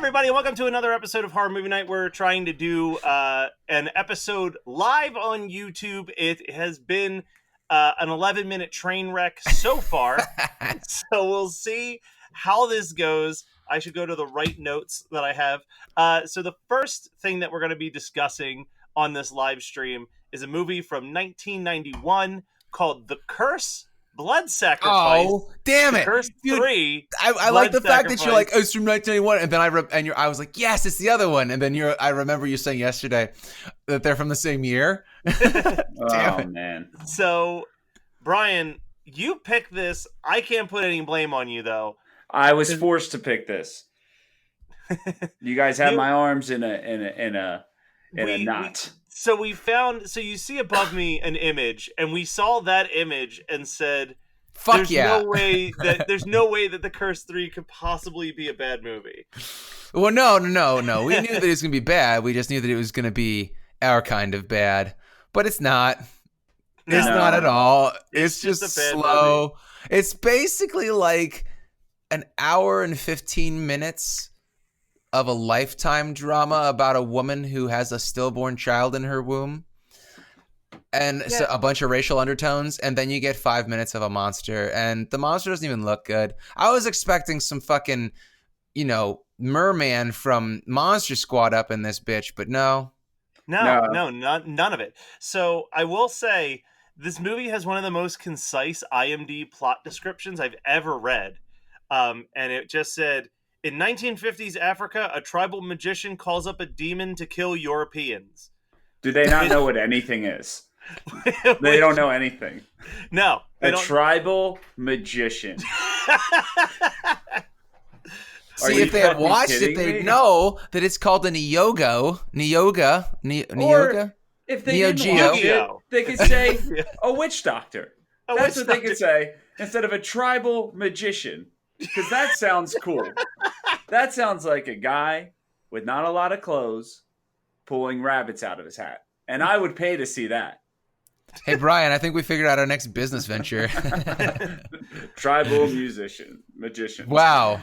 everybody, welcome to another episode of Horror Movie Night. We're trying to do an episode live on YouTube. It has been an 11-minute train wreck so far, so we'll see how this goes. I should go to the right notes that I have. So the first thing that we're going to be discussing on this live stream is a movie from 1991 called The Curse Blood Sacrifice. Oh, damn it. Curse 3. I like the fact that you're like, oh, it's from 1991. And then I was like, yes, it's the other one. And then I remember you saying yesterday that they're from the same year. Damn it, man. So, Brian, you picked this. I can't put any blame on you, though. I was forced to pick this. You guys have my arms in a knot. So you see above me an image, and we saw that image and said, "Fuck there's yeah!" There's no way that The Curse 3 could possibly be a bad movie. Well, no. We knew that it was gonna be bad. We just knew that it was gonna be our kind of bad, but it's not. It's not at all. It's just a bad slow. movie. It's basically like an hour and 15 minutes of a Lifetime drama about a woman who has a stillborn child in her womb, and so a bunch of racial undertones, and then you get 5 minutes of a monster, and the monster doesn't even look good. I was expecting some fucking, merman from Monster Squad up in this bitch, but no, none of it. So I will say this movie has one of the most concise IMDb plot descriptions I've ever read, and it just said, in 1950s Africa, a tribal magician calls up a demon to kill Europeans. Do they not know what anything is? They don't know anything. No. A tribal magician. See, if they had watched it, they'd know that it's called a Neoga. If they didn't watch it, they could say a witch doctor. That's what they could say instead of a tribal magician. Because that sounds cool. That sounds like a guy with not a lot of clothes pulling rabbits out of his hat. And I would pay to see that. Hey, Brian, I think we figured out our next business venture. Tribal magician. Wow.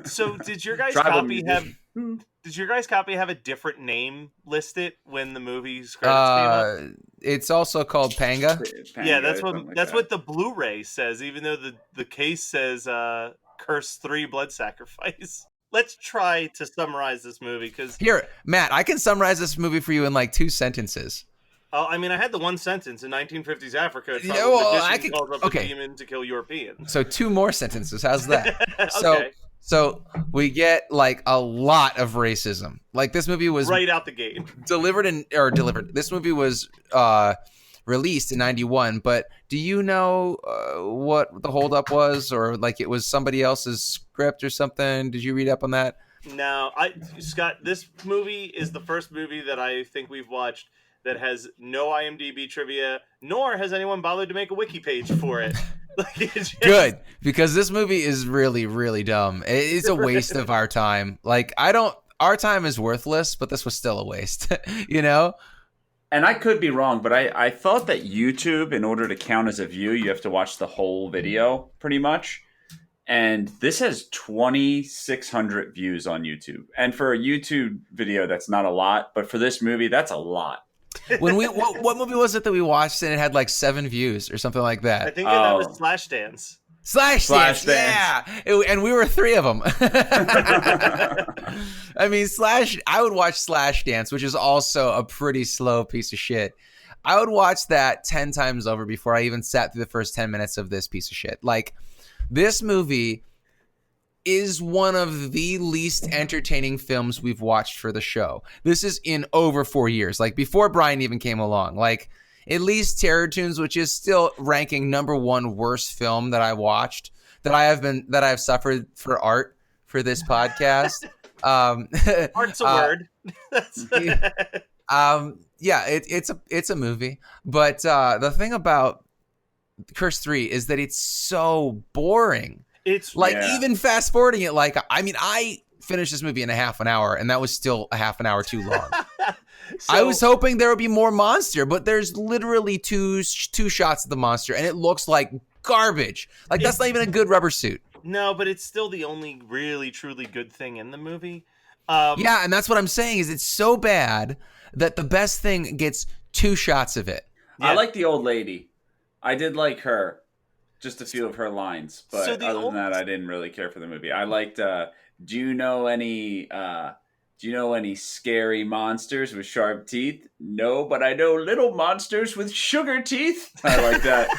So did your guys' copy have a different name listed when the movie's credits came up? It's also called Panga. Yeah, that's what the Blu-ray says, even though the case says Curse 3 Blood Sacrifice. Let's try to summarize this movie, because here, Matt, I can summarize this movie for you in like 2 sentences. Oh, I mean, I had the one sentence. In 1950s Africa, a magician calls up a demon to kill Europeans. So 2 more sentences. How's that? Okay. So we get like a lot of racism. Like this movie was right out the gate delivered. This movie was released in 91, but do you know what the holdup was, or like it was somebody else's script or something? Did you read up on that? No, Scott, this movie is the first movie that I think we've watched that has no IMDb trivia, nor has anyone bothered to make a wiki page for it. Good, because this movie is really, really dumb. It's a waste of our time. Like, our time is worthless, but this was still a waste, And I could be wrong, but I thought that YouTube, in order to count as a view, you have to watch the whole video, pretty much. And this has 2,600 views on YouTube. And for a YouTube video, that's not a lot. But for this movie, that's a lot. What movie was it that we watched and it had like 7 views or something like that? I think that was Flashdance. Flashdance, yeah. And we were 3 of them. I mean, I would watch Flashdance, which is also a pretty slow piece of shit. I would watch that 10 times over before I even sat through the first 10 minutes of this piece of shit. Like, this movie is one of the least entertaining films we've watched for the show. This is in over 4 years, like before Brian even came along. Like, at least Terror Tunes, which is still ranking #1 worst film that I watched, that I've suffered for art for this podcast. Art's a word. Yeah, it's a movie, but the thing about Curse 3 is that it's so boring. It's like even fast forwarding it. Like, I mean, I finished this movie in a half an hour, and that was still a half an hour too long. I was hoping there would be more monster, but there's literally two shots of the monster, and it looks like garbage. Like, that's not even a good rubber suit. No, but it's still the only really, truly good thing in the movie. Yeah, and that's what I'm saying is it's so bad that the best thing gets 2 shots of it. Yeah. I like the old lady. I did like her. Just a few of her lines. But other than that, I didn't really care for the movie. I liked, do you know any scary monsters with sharp teeth? No, but I know little monsters with sugar teeth. I like that.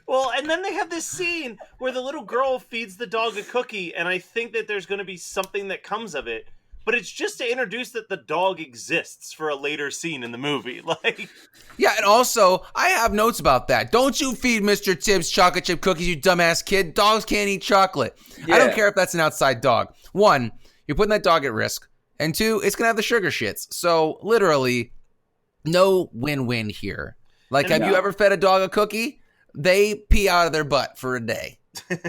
Well, and then they have this scene where the little girl feeds the dog a cookie, and I think that there's going to be something that comes of it. But it's just to introduce that the dog exists for a later scene in the movie. Like, yeah, and also, I have notes about that. Don't you feed Mr. Tibbs chocolate chip cookies, you dumbass kid. Dogs can't eat chocolate. Yeah. I don't care if that's an outside dog. 1, you're putting that dog at risk. And 2, it's going to have the sugar shits. So, literally, no win-win here. Like, have you ever fed a dog a cookie? They pee out of their butt for a day.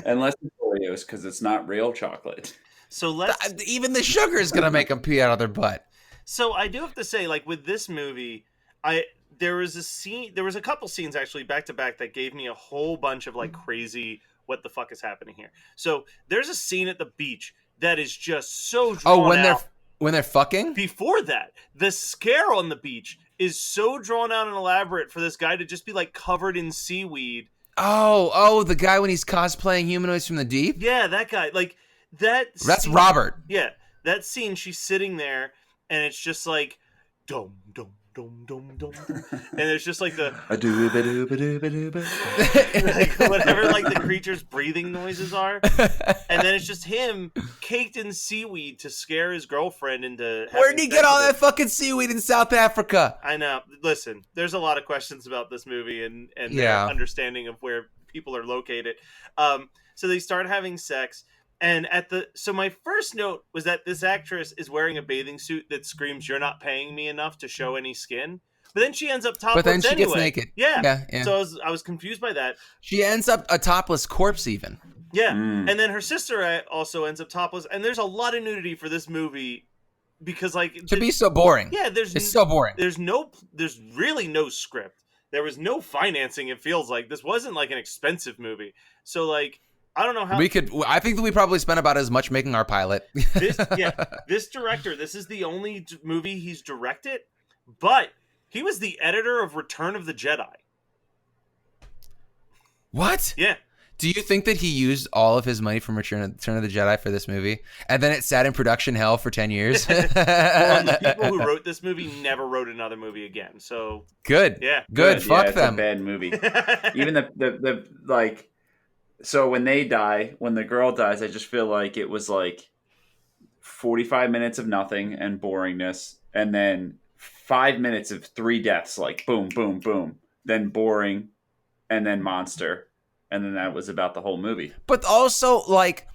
Unless it's Oreos, because it's not real chocolate. So even the sugar is going to make them pee out of their butt. So I do have to say, like, with this movie, there was a couple scenes actually back to back that gave me a whole bunch of like crazy, what the fuck is happening here? So there's a scene at the beach that is just so drawn out. When they're fucking? Before that, the scare on the beach is so drawn out and elaborate for this guy to just be like covered in seaweed. Oh, the guy when he's cosplaying humanoids from the deep? Yeah, that guy. Like, that's scene, Robert. Yeah, that scene, she's sitting there, and it's just like, dum, dum, dum, dum, dum. And there's just like the... like, whatever like the creature's breathing noises are. And then it's just him caked in seaweed to scare his girlfriend into... Where'd he get all that fucking seaweed in South Africa? I know. Listen, there's a lot of questions about this movie and their understanding of where people are located. So they start having sex. And so my first note was that this actress is wearing a bathing suit that screams, "You're not paying me enough to show any skin." But then she ends up topless. But then she anyway. gets naked. Yeah. So I was confused by that. She ends up a topless corpse even. Yeah. And then her sister also ends up topless. And there's a lot of nudity for this movie because like to be so boring. Yeah, it's so boring. There's really no script. There was no financing. It feels like this wasn't like an expensive movie. So like. I don't know how I think that we probably spent about as much making our pilot. This director, this is the only movie he's directed, but he was the editor of Return of the Jedi. What? Yeah. Do you think that he used all of his money from Return of the Jedi for this movie, and then it sat in production hell for 10 years? Well, the people who wrote this movie never wrote another movie again. So good. Yeah. Good. Fuck it's them. A bad movie. Even the like. So when the girl dies, I just feel like it was like 45 minutes of nothing and boringness, and then 5 minutes of 3 deaths, like boom, boom, boom, then boring, and then monster, and then that was about the whole movie. But also, like,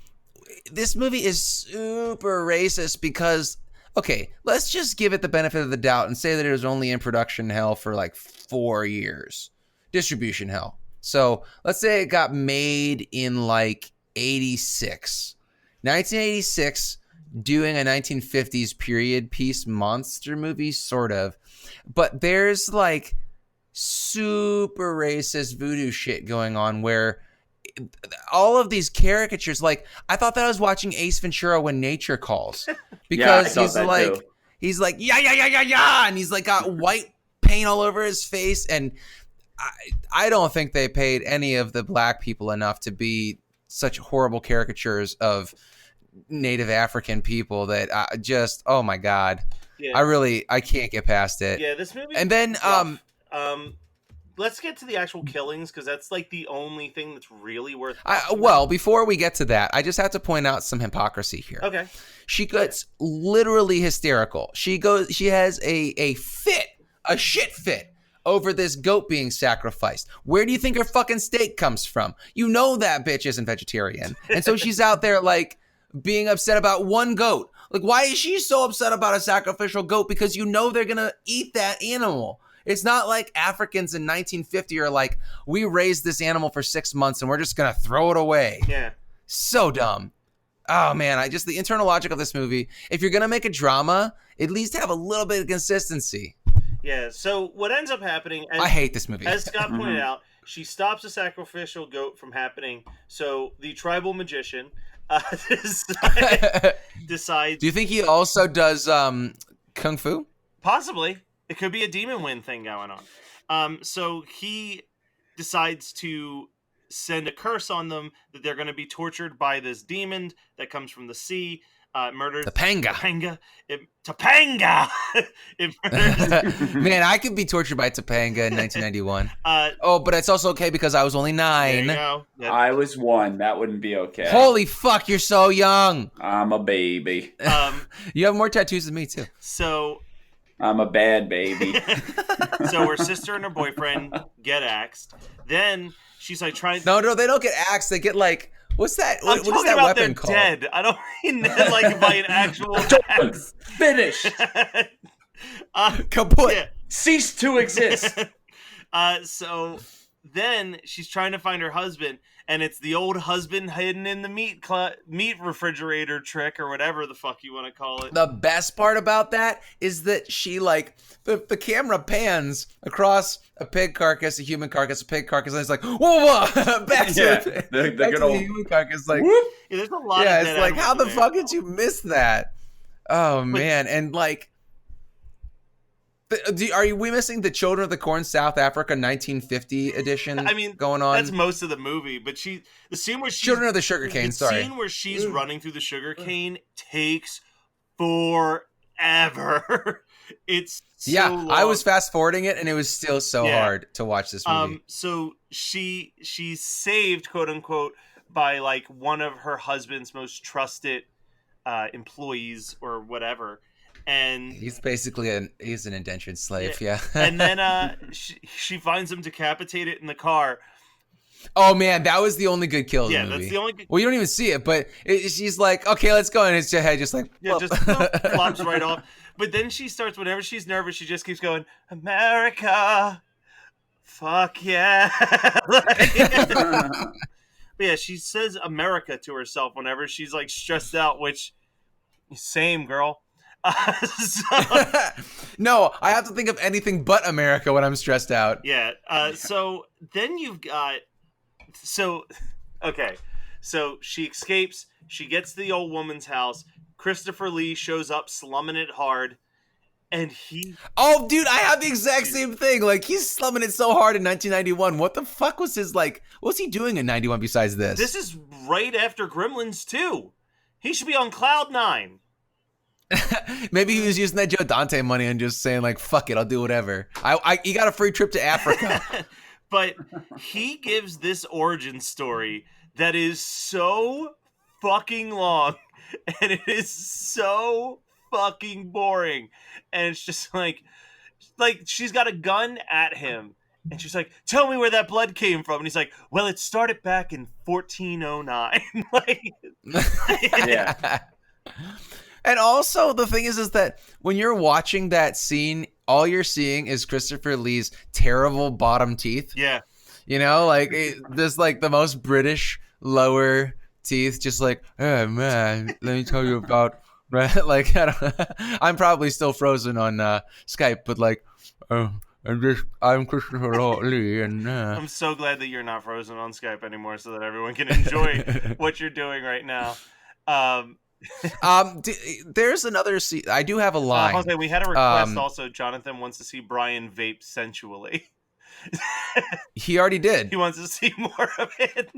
this movie is super racist because, okay, let's just give it the benefit of the doubt and say that it was only in production hell for like 4 years. Distribution hell. So let's say it got made in like 86. 1986, doing a 1950s period piece monster movie, sort of. But there's like super racist voodoo shit going on where all of these caricatures, like I thought that I was watching Ace Ventura: When Nature Calls. Because he's like, yeah. And he's like got white paint all over his face. And I don't think they paid any of the black people enough to be such horrible caricatures of Native African people that I just, oh my God. Yeah. I can't get past it. Yeah, this movie. And then, let's get to the actual killings because that's like the only thing that's really worth. Well, before we get to that, I just have to point out some hypocrisy here. Okay. She gets literally hysterical. She has a shit fit over this goat being sacrificed. Where do you think her fucking steak comes from? You know that bitch isn't vegetarian. And so she's out there like being upset about one goat. Like, why is she so upset about a sacrificial goat? Because you know they're going to eat that animal. It's not like Africans in 1950 are like, we raised this animal for 6 months and we're just going to throw it away. Yeah. So dumb. Oh man, the internal logic of this movie, if you're going to make a drama, at least have a little bit of consistency. Yeah, so what ends up happening... I hate this movie. As Scott pointed out, she stops a sacrificial goat from happening. So the tribal magician decides. Do you think he also does kung fu? Possibly. It could be a demon wind thing going on. So he decides to send a curse on them that they're going to be tortured by this demon that comes from the sea. Murders Topanga. Topanga. It murders. Man, I could be tortured by Topanga in 1991. But it's also okay because I was only 9. There you go. I was 1. That wouldn't be okay. Holy fuck, you're so young. I'm a baby. You have more tattoos than me too. So I'm a bad baby. So her sister and her boyfriend get axed. Then she's like trying. No, they don't get axed. They get like. What's that? I'm what is that about weapon called? Dead. I don't mean like by an actual axe. Finished. Kaput. Yeah. Cease to exist. So then she's trying to find her husband, and it's the old husband hidden in the meat refrigerator trick or whatever the fuck you want to call it. The best part about that is that she like the camera pans across a pig carcass, a human carcass, a pig carcass, and it's like whoa, back to the good old human carcass. Like, yeah, there's a lot. Yeah, of it's like how the fuck did you miss that? Oh man, and like. Are we missing the Children of the Corn South Africa 1950 edition? I mean, going on. That's most of the movie, but the scene where she's Children of the Sugarcane. Sorry, the scene where she's running through the sugarcane takes forever. It's so long. I was fast forwarding it, and it was still so hard to watch this movie. So she's saved, quote unquote, by like one of her husband's most trusted employees or whatever. And he's basically he's an indentured slave, yeah. And then she finds him decapitated in the car. Oh man, that was the only good kill in the movie. That's the only good... Well, you don't even see it, but she's like, okay, let's go, and it's your head just like just flops right off. But then she starts, whenever she's nervous, she just keeps going, America, fuck yeah. But yeah, she says America to herself whenever she's like stressed out, which same girl. No, I have to think of anything but America when I'm stressed out. Yeah. So then you've got. Okay. So she escapes. She gets to the old woman's house. Christopher Lee shows up, slumming it hard, and he. Oh, dude, I have the exact same thing. Like he's slumming it so hard in 1991. What the fuck was his like? What's he doing in 91 besides this? This is right after Gremlins 2. He should be on cloud 9. Maybe he was using that Joe Dante money and just saying like, "Fuck it, I'll do whatever." He got a free trip to Africa. But he gives this origin story that is so fucking long, and it is so fucking boring, and it's just like she's got a gun at him, and she's like, "Tell me where that blood came from," and he's like, "Well, it started back in 1409." Yeah. And also, the thing is that when you're watching that scene, all you're seeing is Christopher Lee's terrible bottom teeth. Yeah. You know, like, there's like the most British lower teeth, just like, hey, man, let me tell you about, right? Like, I'm probably still frozen on Skype, but like, I'm Christopher Lee, and I'm so glad that you're not frozen on Skype anymore so that everyone can enjoy what you're doing right now. There's another I do have a line. Jose, we had a request also. Jonathan wants to see Brian vape sensually. He already did. He wants to see more of it.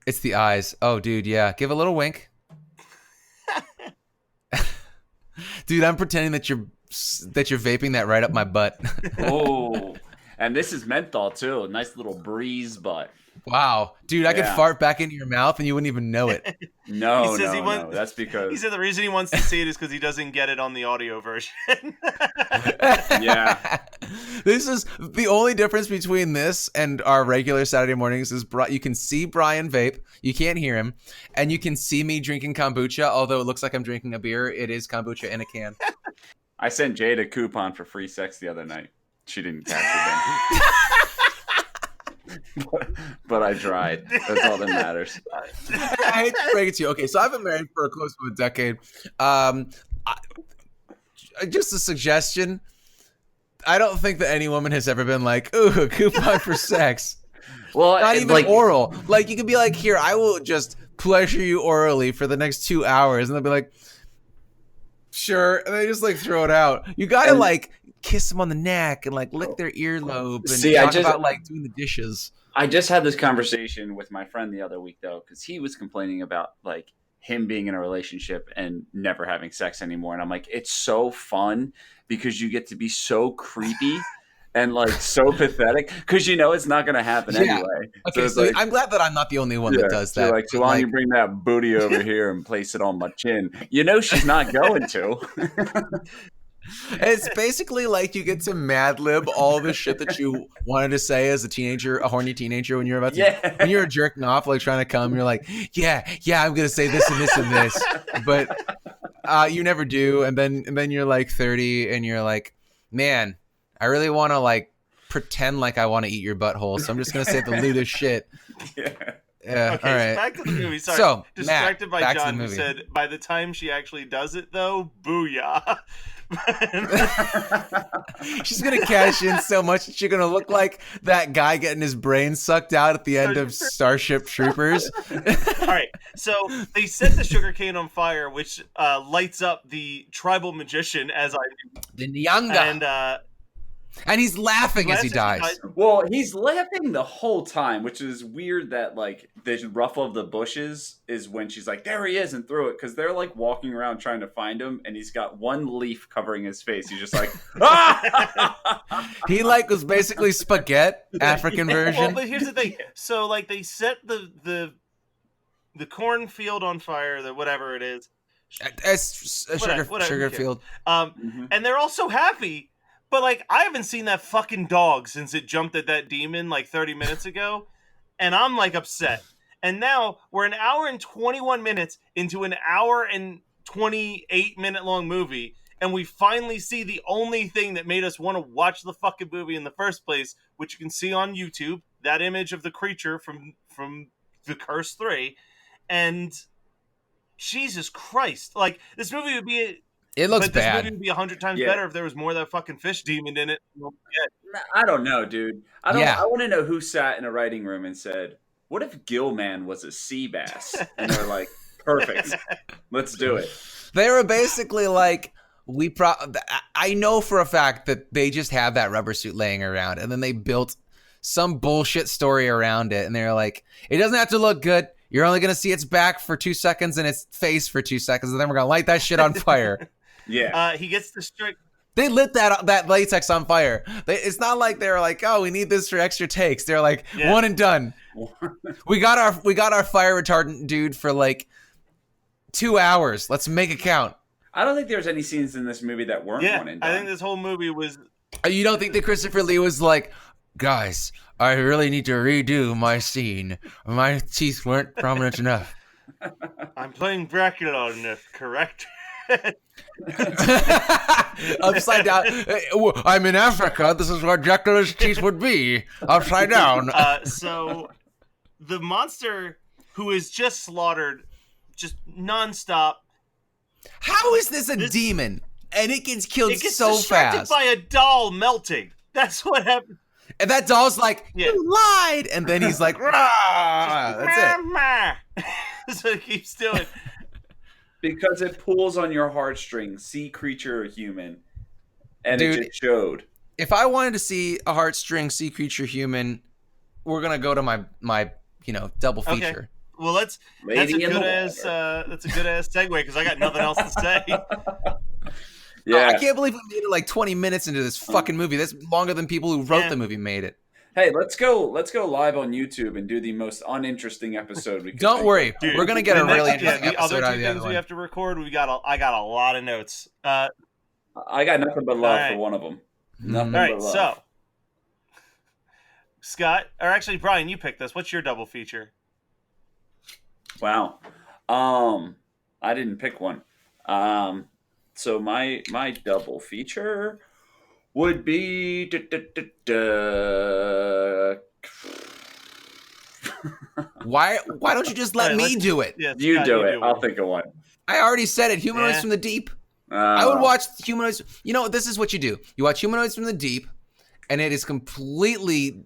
It's the eyes. Oh, dude, yeah. Give a little wink. Dude, I'm pretending that you're vaping that right up my butt. Oh, and this is menthol too. Nice little breeze butt. Wow, dude, I could fart back into your mouth and you wouldn't even know it. No, that's because he said the reason he wants to see it is because he doesn't get it on the audio version. Yeah, this is the only difference between this and our regular Saturday mornings is you can see Brian vape, you can't hear him, and you can see me drinking kombucha. Although it looks like I'm drinking a beer, it is kombucha in a can. I sent Jade a coupon for free sex the other night. She didn't catch it then. But I tried. That's all that matters. I hate to break it to you. Okay, so I've been married for close to a decade. Just a suggestion. I don't think that any woman has ever been like, ooh, a coupon for sex. Well, not even like, oral. Like, you could be like, here, I will just pleasure you orally for the next 2 hours, and they'll be like, sure, and they just like throw it out. You gotta like kiss them on the neck and like lick their earlobe and talk about like doing the dishes. I just had this conversation with my friend the other week though, because he was complaining about like him being in a relationship and never having sex anymore, and I'm like, it's so fun because you get to be so creepy and like so pathetic because you know it's not going to happen anyway. Okay, so like, I'm glad that I'm not the only one that does that. Like, so why don't you bring that booty over here and place it on my chin? You know she's not going to. It's basically like you get to Mad Lib all the shit that you wanted to say as a teenager, a horny teenager, when you're about to, when you're jerking off, like trying to come, you're like, yeah, I'm gonna say this and this and this, but you never do, and then you're like 30, and you're like, man, I really want to like pretend like I want to eat your butthole, so I'm just gonna say the lewdest shit. Yeah. Okay, all right. So back to the movie. Sorry, so, distracted Matt, by John, who said by the time she actually does it, though, booyah. She's gonna cash in so much that she's gonna look like that guy getting his brain sucked out at the end of Starship Troopers. All right, so they set the sugarcane on fire, which lights up the tribal magician, as I the Nyanga, and he's laughing as he dies. Well, he's laughing the whole time, which is weird that, like, the ruffle of the bushes is when she's like, there he is, and throw it, because they're, like, walking around trying to find him, and he's got one leaf covering his face. He's just like, ah! He, like, was basically spaghetti, African version. Well, but here's the thing. So, like, they set the cornfield on fire, the whatever it is. Sugar field. And they're all so happy. But, like, I haven't seen that fucking dog since it jumped at that demon, like, 30 minutes ago. And I'm, like, upset. And now we're an hour and 21 minutes into an hour and 28-minute long movie. And we finally see the only thing that made us want to watch the fucking movie in the first place, which you can see on YouTube. That image of the creature from The Curse 3. And Jesus Christ. Like, this movie would be... It looks but this bad. movie would be 100 times better if there was more of that fucking fish demon in it. I don't know, dude. I want to know who sat in a writing room and said, what if Gillman was a sea bass? And they're like, perfect. Let's do it. They were basically like, I know for a fact that they just have that rubber suit laying around, and then they built some bullshit story around it, and they're like, it doesn't have to look good. You're only going to see its back for 2 seconds and its face for 2 seconds, and then we're going to light that shit on fire. Yeah. He gets the strike. They lit that latex on fire. It's not like they're like, oh, we need this for extra takes. They're like, one and done. we got our fire retardant dude for like 2 hours. Let's make it count. I don't think there's any scenes in this movie that weren't one and done. I think this whole movie was. You don't think that Christopher Lee was like, guys, I really need to redo my scene. My teeth weren't prominent enough. I'm playing Dracula in this, correct? Upside down. I'm in Africa. This is where Dracula's teeth would be. Upside down. So the monster who is just slaughtered, just nonstop. How is this a demon? And it gets killed so fast. It gets distracted by a doll melting. That's what happened. And that doll's like, you lied. And then he's like, rah. That's it. So it keeps doing. Because it pulls on your heartstrings, sea creature or human. And dude, it just showed. If I wanted to see a heartstring sea creature human, we're going to go to my double feature. Okay. Well, that's a good ass segue because I got nothing else to say. Yeah, I can't believe we made it like 20 minutes into this fucking movie. That's longer than people who wrote the movie made it. Hey, let's go live on YouTube and do the most uninteresting episode we could. Don't worry, dude, we're gonna get a really interesting episode out of the other things we have to record. I got a lot of notes. I got nothing but love for one of them. Nothing but love. So Scott, or actually Brian, you picked this. What's your double feature? Wow, I didn't pick one. So my double feature would be Why don't you just let me do it? Yeah, you do it. I'll think of one. I already said it. Humanoids from the Deep. I would watch Humanoids. You know, this is what you do. You watch Humanoids from the Deep, and it is completely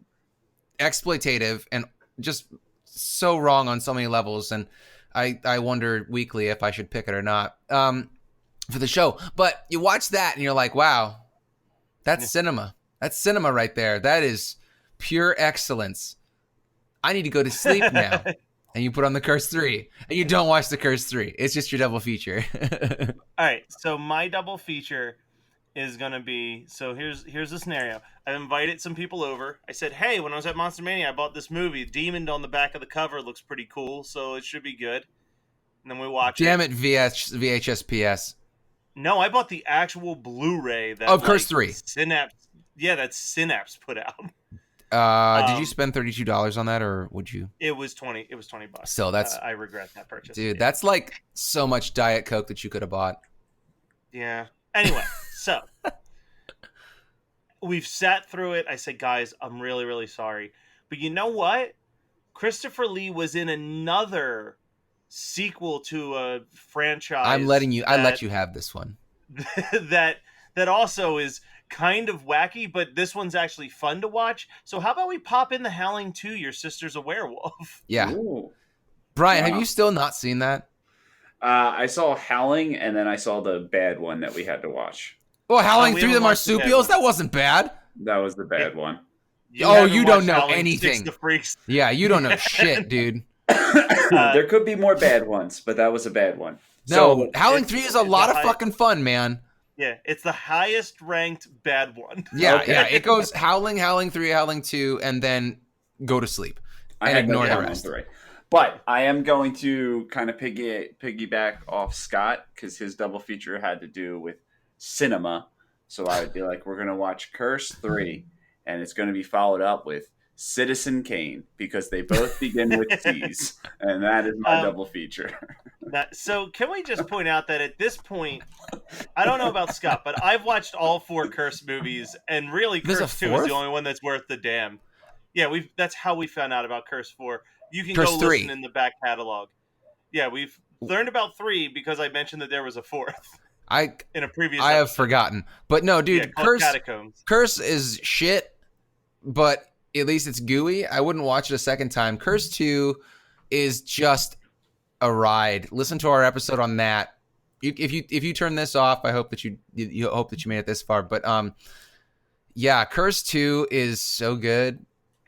exploitative and just so wrong on so many levels. And I wonder weekly if I should pick it or not for the show. But you watch that and you're like, wow, that's cinema. That's cinema right there. That is pure excellence. I need to go to sleep now. And you put on The Curse 3. And you don't watch The Curse 3. It's just your double feature. All right. So my double feature is going to be... So here's the scenario. I invited some people over. I said, hey, when I was at Monster Mania, I bought this movie. Demon on the back of the cover looks pretty cool, so it should be good. And then we watch Damn it, VHS PS. No, I bought the actual Blu-ray that of Curse 3. Synapse. Yeah, that Synapse put out. Did you spend $32 on that, or would you? It was $20. It was $20. Still, that's I regret that purchase. Dude, that's like so much Diet Coke that you could have bought. Yeah. Anyway, so we've sat through it. I said, guys, I'm really, really sorry, but you know what? Christopher Lee was in another sequel to a franchise. I let you have this one. that also is kind of wacky, but this one's actually fun to watch. So how about we pop in The Howling 2, Your Sister's a Werewolf? Yeah. Ooh. Brian, have you still not seen that? I saw Howling, and then I saw the bad one that we had to watch. Oh, Howling through the marsupials? That wasn't bad. That was the bad one. You don't know Howling anything. the Freaks. Yeah, you don't know shit, dude. There could be more bad ones, but that was a bad one. No, Howling 3 is a lot of fucking fun, man. Yeah, it's the highest ranked bad one. Yeah, okay. Yeah. It goes Howling, Howling 3, Howling 2, and then go to sleep. And ignore the rest. But I am going to kind of piggyback off Scott, because his double feature had to do with cinema. So I would be like, we're going to watch Curse 3, and it's going to be followed up with Citizen Kane, because they both begin with T's, and that is my double feature. So can we just point out that at this point, I don't know about Scott, but I've watched all 4 Curse movies, and really Curse 2 is the only one that's worth the damn. Yeah, that's how we found out about Curse 4. You can Curse go 3. listen in the back catalog. Yeah, we've learned about 3 because I mentioned that there was a 4th. In a previous episode. have forgotten. But no, dude, Curse is shit, but at least it's gooey. I wouldn't watch it a second time. Curse 2 is just a ride. Listen to our episode on that. If you turn this off, I hope that you hope that you made it this far. But yeah, Curse 2 is so good.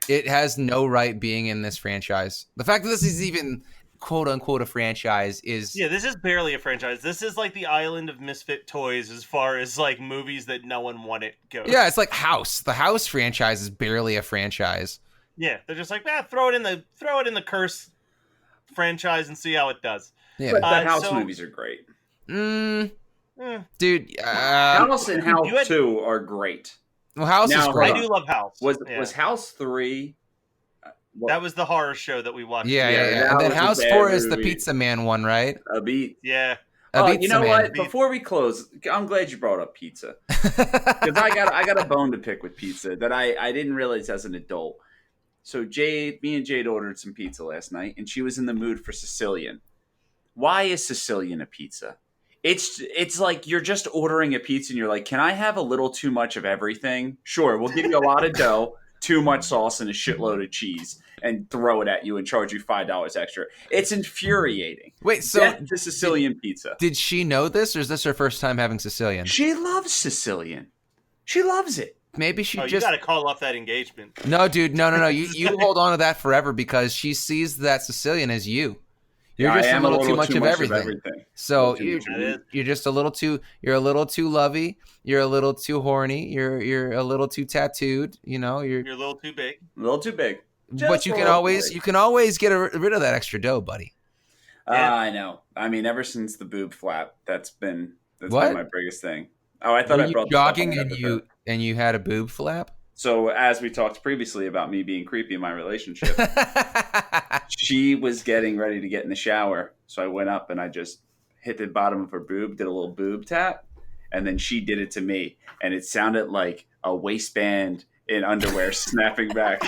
It has no right being in this franchise. The fact that this is even quote unquote a franchise is this is barely a franchise. This is like the island of misfit toys as far as like movies that no one wanted goes. Yeah, it's like House. The House franchise is barely a franchise. Yeah, they're just like, throw it in the Curse franchise and see how it does. Yeah, but the House movies are great. Dude, House and House 2 are great. Well, House is great. I do love House. Was House 3? That was the horror show that we watched. Yeah. And then House 4 is the Pizza Man one, right? A beat. Yeah. You know what? Before we close, I'm glad you brought up pizza, because I got a bone to pick with pizza that I didn't realize as an adult. So me and Jade ordered some pizza last night, and she was in the mood for Sicilian. Why is Sicilian a pizza? It's like you're just ordering a pizza and you're like, can I have a little too much of everything? Sure, we'll give you a lot of dough, too much sauce, and a shitload of cheese, and throw it at you and charge you $5 extra. It's infuriating. Wait, so the Sicilian pizza. Did she know this, or is this her first time having Sicilian? She loves Sicilian. She loves it. Maybe she you got to call off that engagement. No, dude, no. You hold on to that forever, because she sees that Sicilian as you. You're just a little too much of everything. So you're just a little too. You're a little too lovey. You're a little too horny. You're a little too tattooed. You know, you're a little too big. A little too big. But you can always get rid of that extra dough, buddy. I know. I mean, ever since the boob flap, that's been my biggest thing. Oh, I thought I brought jogging and you had a boob flap. So as we talked previously about me being creepy in my relationship, she was getting ready to get in the shower. So I went up and I just hit the bottom of her boob, did a little boob tap, and then she did it to me. And it sounded like a waistband in underwear snapping back.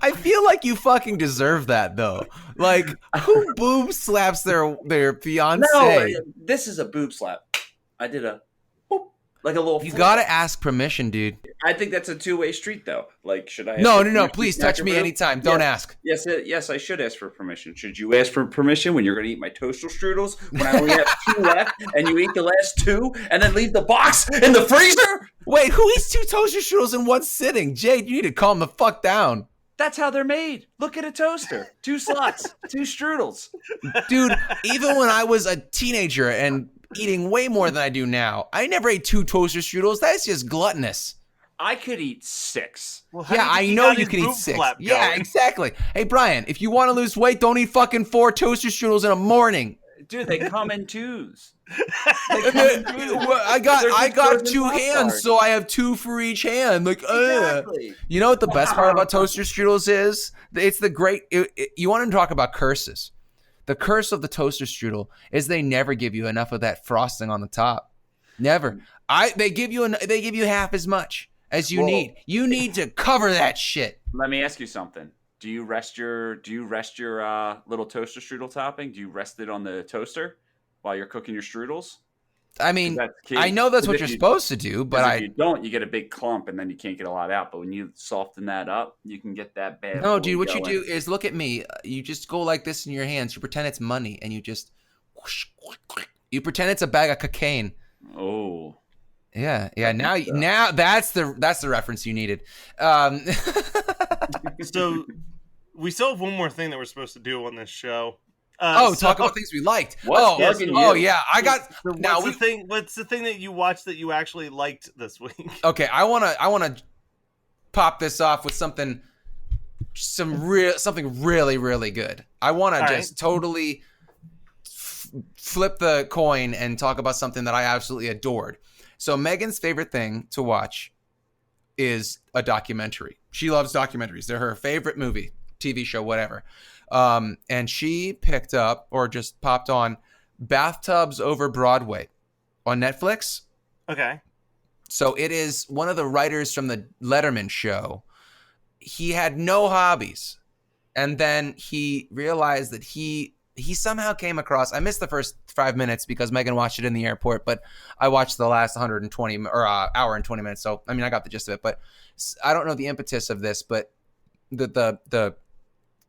I feel like you fucking deserve that, though. Like, who boob slaps their fiance? No, this is a boob slap. I did a boop. like a little. You gotta ask permission, dude. I think that's a two-way street, though. Like, should I? No. Please touch me anytime. Don't ask. Yes, I should ask for permission. Should you ask for permission when you're going to eat my toaster strudels when I only have 2 left, and you eat the last 2, and then leave the box in the freezer? Wait, who eats 2 toaster strudels in one sitting? Jade, you need to calm the fuck down. That's how they're made. Look at a toaster. 2 slots, 2 strudels. Dude, even when I was a teenager and eating way more than I do now, I never ate 2 toaster strudels. That's just gluttonous. I could eat 6. Well, I know you can eat 6. Yeah, exactly. Hey, Brian, if you want to lose weight, don't eat fucking 4 toaster strudels in a morning. Dude, they come in 2s. I got 2 hands, so I have 2 for each hand. Like, exactly. You know what the best part about toaster strudels is? It's the great. You want to talk about curses? The curse of the toaster strudel is they never give you enough of that frosting on the top. Never. They give you half as much as you need. You need to cover that shit. Let me ask you something. Do you rest your little toaster strudel topping? Do you rest it on the toaster while you're cooking your strudels? I mean, I know that's what you're supposed to do, but if you don't, you get a big clump and then you can't get a lot out. But when you soften that up, you can get that bad. No, dude, what you do is look at me. You just go like this in your hands. You pretend it's money, and you just you pretend it's a bag of cocaine. Oh. Yeah. Now that's the reference you needed. So we still have one more thing that we're supposed to do on this show. Talk about things we liked. Yeah. I got. So what's the thing that you watched that you actually liked this week? Okay, I wanna pop this off with something really, really good. I wanna totally flip the coin and talk about something that I absolutely adored. So Megan's favorite thing to watch is a documentary. She loves documentaries. They're her favorite movie, TV show, whatever. And she picked up or just popped on Bathtubs Over Broadway on Netflix. Okay. So it is one of the writers from the Letterman show. He had no hobbies. And then he realized that he somehow came across, I missed the first 5 minutes because Megan watched it in the airport, but I watched the last 120 or hour and 20 minutes. So, I mean, I got the gist of it, but I don't know the impetus of this, but the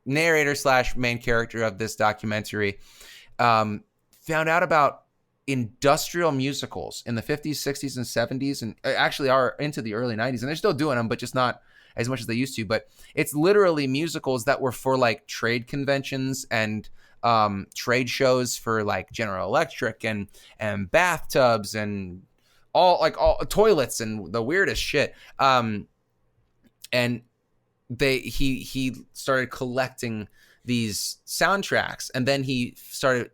narrator / main character of this documentary found out about industrial musicals in the 50s, 60s, and 70s, and actually are into the early 90s, and they're still doing them, but just not as much as they used to. But it's literally musicals that were for like trade conventions and trade shows for like General Electric and bathtubs and all toilets and the weirdest shit. And he started collecting these soundtracks, and then he started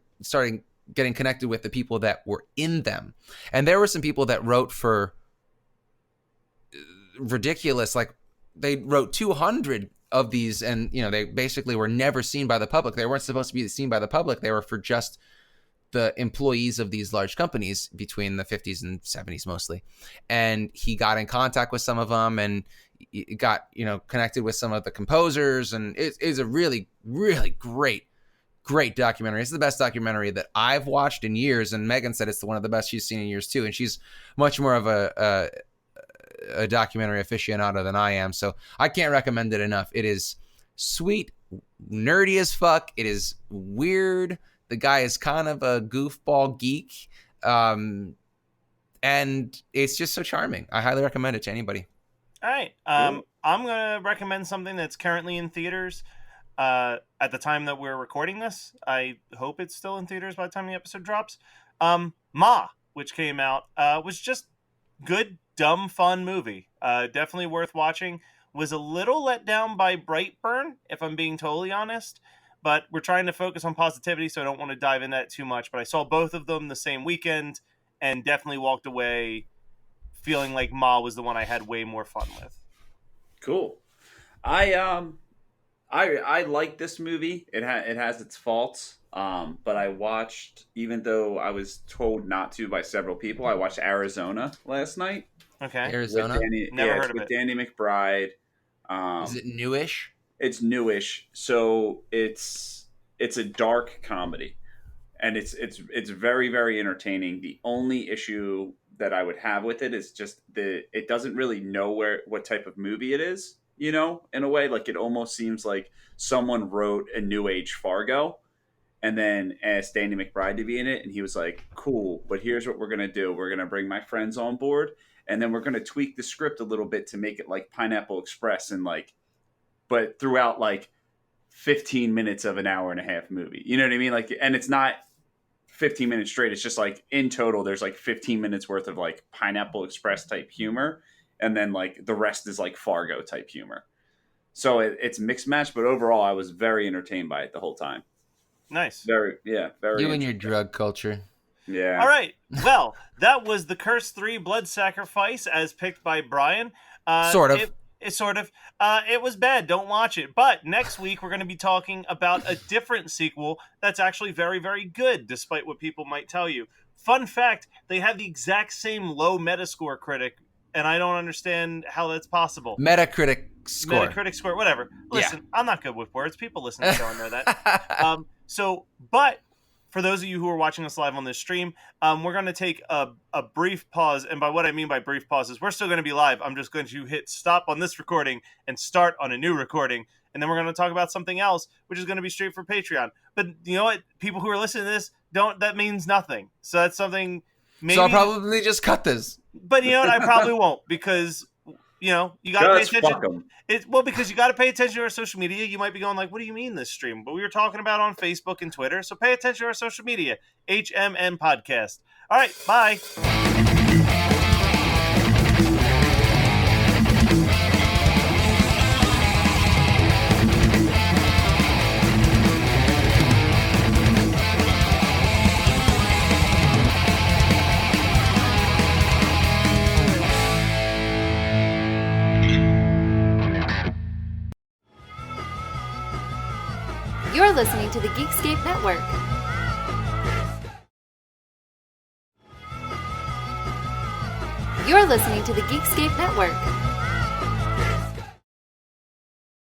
getting connected with the people that were in them. And there were some people that wrote for ridiculous, like they wrote 200 of these, and they basically were never seen by the public. They weren't supposed to be seen by the public. They were for just the employees of these large companies between the 50s and 70s mostly. And he got in contact with some of them and got connected with some of the composers, and it is a really, really great documentary. It's the best documentary that I've watched in years, and Megan said it's one of the best she's seen in years too, and she's much more of a documentary aficionado than I am, so I can't recommend it enough. It is sweet, nerdy as fuck. It is weird. The guy is kind of a goofball geek, and it's just so charming. I highly recommend it to anybody. All right. I'm going to recommend something that's currently in theaters at the time that we're recording this. I hope it's still in theaters by the time the episode drops. Ma, which came out, was just good, dumb, fun movie. Definitely worth watching. Was a little let down by Brightburn, if I'm being totally honest. But we're trying to focus on positivity, so I don't want to dive into that too much. But I saw both of them the same weekend and definitely walked away feeling like Ma was the one I had way more fun with. Cool. I like this movie. It has its faults. But I watched, even though I was told not to by several people, I watched Arizona last night. Okay. Arizona? Never heard of it. Danny McBride. Is it newish? It's newish. So it's a dark comedy. And it's very, very entertaining. The only issue that I would have with it is just it doesn't really know what type of movie it is, you know, in a way. Like, it almost seems like someone wrote a new age Fargo and then asked Danny McBride to be in it, and he was like, cool, but here's what we're going to do. We're going to bring my friends on board, and then we're going to tweak the script a little bit to make it like Pineapple Express, and like, but throughout like 15 minutes of an hour and a half movie. You know what I mean? Like, and it's not 15 minutes straight. It's just like, in total, there's like 15 minutes worth of like Pineapple Express type humor, and then like the rest is like Fargo type humor. So it's mixed match, but overall I was very entertained by it the whole time. Nice. Very. You and your drug culture. Yeah. All right. Well, that was The Curse 3 Blood Sacrifice as picked by Brian. Sort of. It was bad. Don't watch it. But next week, we're going to be talking about a different sequel that's actually very, very good, despite what people might tell you. Fun fact, they have the exact same low Metascore critic, and I don't understand how that's possible. Metacritic score, whatever. Listen, yeah. I'm not good with words. People listen to the show and know that. But for those of you who are watching us live on this stream, we're going to take a brief pause. And by what I mean by brief pause is we're still going to be live. I'm just going to hit stop on this recording and start on a new recording. And then we're going to talk about something else, which is going to be straight for Patreon. But you know what? People who are listening to this, that means nothing. So that's something maybe. So I'll probably just cut this. But you know what? I probably won't, because you know, you got to pay attention. Because you got to pay attention to our social media. You might be going like, what do you mean this stream? But we were talking about on Facebook and Twitter. So pay attention to our social media. HMN Podcast. All right. Bye. You're listening to the Geekscape Network. You're listening to the Geekscape Network.